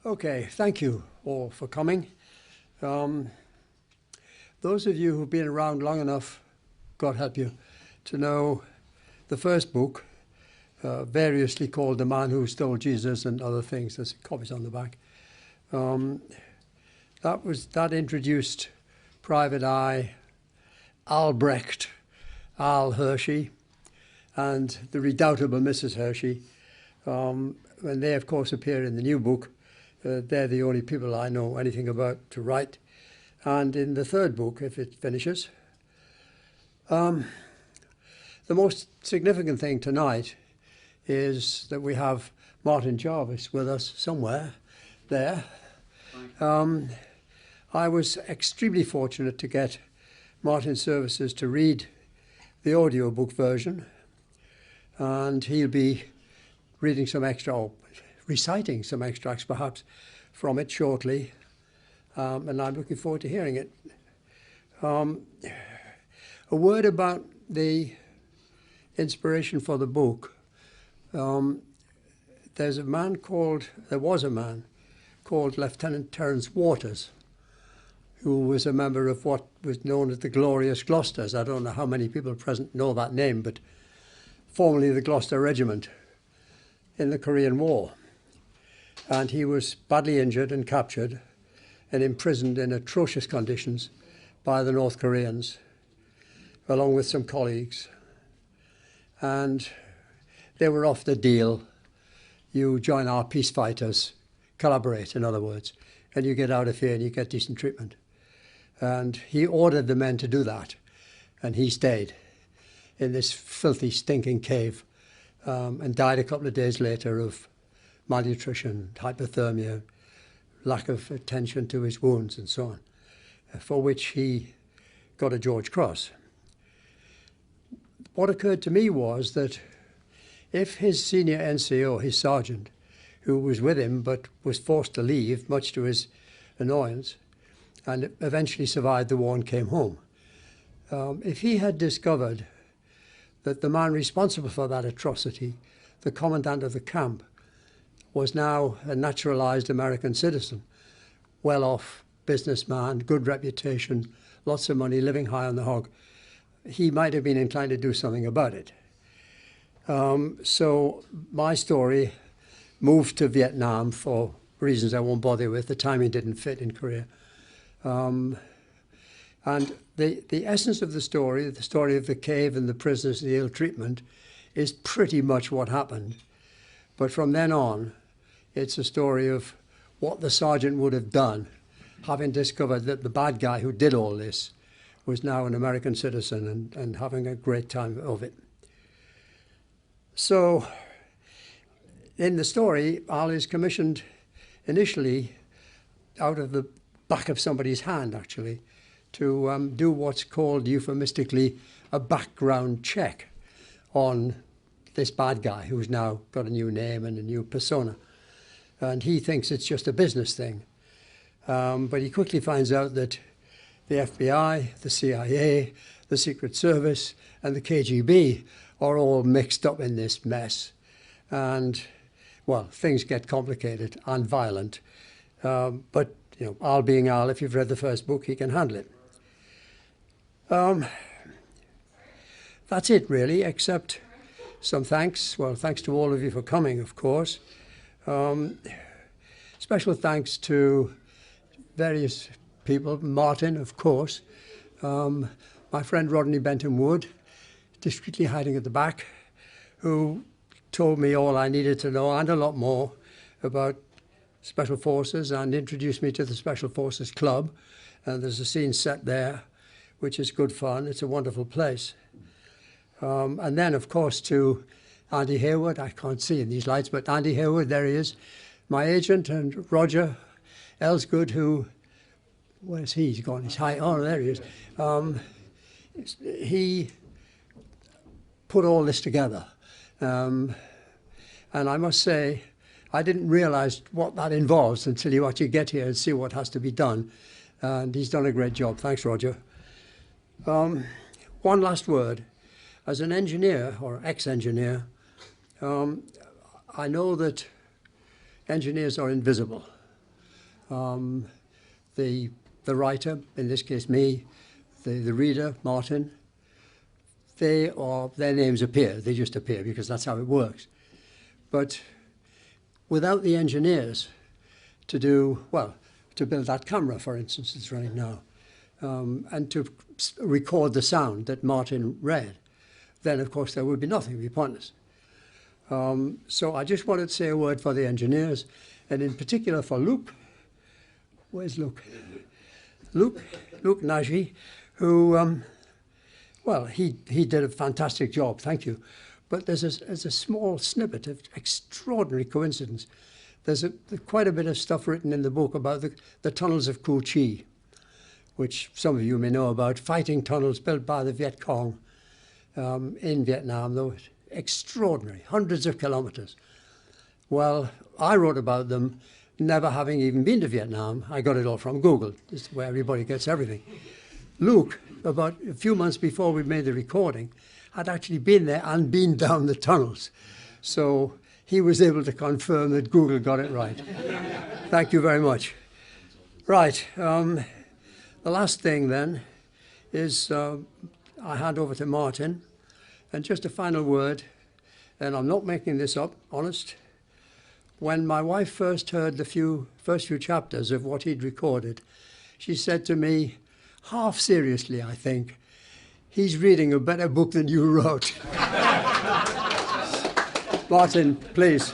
Okay, thank you all for coming. Um, those of you who've been around long enough, God help you, to know the first book, variously called The Man Who Stole Jesus and other things. There's copies on the back. Um, that introduced Private Eye, Albrecht, Al Hershey, and the redoubtable Mrs. Hershey. And they, of course, appear in the new book. They're the only people I know anything about to write. And in the third book, if it finishes, the most significant thing tonight is that we have Martin Jarvis with us somewhere there. I was extremely fortunate to get Martin's services to read the audiobook version, and he'll be reading some extra, or reciting some extracts perhaps from it shortly, and I'm looking forward to hearing it. A word about the inspiration for the book. There was a man called Lieutenant Terence Waters, who was a member of what was known as the Glorious Gloucesters. I don't know how many people present know that name, but formerly the Gloucester Regiment in the Korean War. And he was badly injured and captured and imprisoned in atrocious conditions by the North Koreans, along with some colleagues. And they were off the deal. You join our peace fighters, collaborate, in other words, and you get out of here and you get decent treatment. And he ordered the men to do that, and he stayed in this filthy, stinking cave and died a couple of days later of malnutrition, hypothermia, lack of attention to his wounds and so on, for which he got a George Cross. What occurred to me was that if his senior NCO, his sergeant, who was with him but was forced to leave, much to his annoyance, and eventually survived the war and came home, if he had discovered that the man responsible for that atrocity, the commandant of the camp, was now a naturalized American citizen, well-off businessman, good reputation, lots of money, living high on the hog, he might have been inclined to do something about it. So my story moved to Vietnam for reasons I won't bother with. The timing didn't fit in Korea. And the essence of the story of the cave and the prisoners and the ill treatment, is pretty much what happened. But from then on, it's a story of what the sergeant would have done, having discovered that the bad guy who did all this was now an American citizen and having a great time of it. So, in the story, Al is commissioned initially out of the back of somebody's hand, actually, to do what's called euphemistically a background check on this bad guy who's now got a new name and a new persona. And he thinks it's just a business thing. But he quickly finds out that the FBI, the CIA, the Secret Service, and the KGB are all mixed up in this mess. And, well, things get complicated and violent. But, you know, Al being Al, if you've read the first book, he can handle it. That's it, really, except some thanks. Well, thanks to all of you for coming, of course. Special thanks to various people. Martin, of course. My friend Rodney Benton Wood, discreetly hiding at the back, who told me all I needed to know and a lot more about Special Forces and introduced me to the Special Forces Club. And there's a scene set there, which is good fun. It's a wonderful place. And then, of course, to Andy Hayward. I can't see in these lights, but Andy Hayward, there he is, my agent, and Roger Elsgood, who, where's he? He's gone. He's high. Oh, there he is. He put all this together. And I must say, I didn't realize what that involves until you actually get here and see what has to be done. And he's done a great job. Thanks, Roger. One last word. As an engineer, or ex-engineer, I know that engineers are invisible. The writer, in this case me, the reader, Martin, their names appear. They just appear because that's how it works. But without the engineers to build that camera, for instance, that's running now, and to record the sound that Martin read, then of course there would be nothing, it would be pointless. So I just wanted to say a word for the engineers, and in particular for Luke. Where's Luke? Luke Nagy, who, he did a fantastic job, thank you. But there's a small snippet of extraordinary coincidence. There's quite a bit of stuff written in the book about the tunnels of Cu Chi, which some of you may know about, fighting tunnels built by the Viet Cong in Vietnam, though extraordinary, hundreds of kilometers. Well, I wrote about them never having even been to Vietnam. I got it all from Google. This is where everybody gets everything. Luke, about a few months before we made the recording, had actually been there and been down the tunnels. So he was able to confirm that Google got it right. Thank you very much. Right, the last thing then is I hand over to Martin. And just a final word, and I'm not making this up, honest. When my wife first heard the first few chapters of what he'd recorded, she said to me, half seriously, I think, he's reading a better book than you wrote. Martin, please.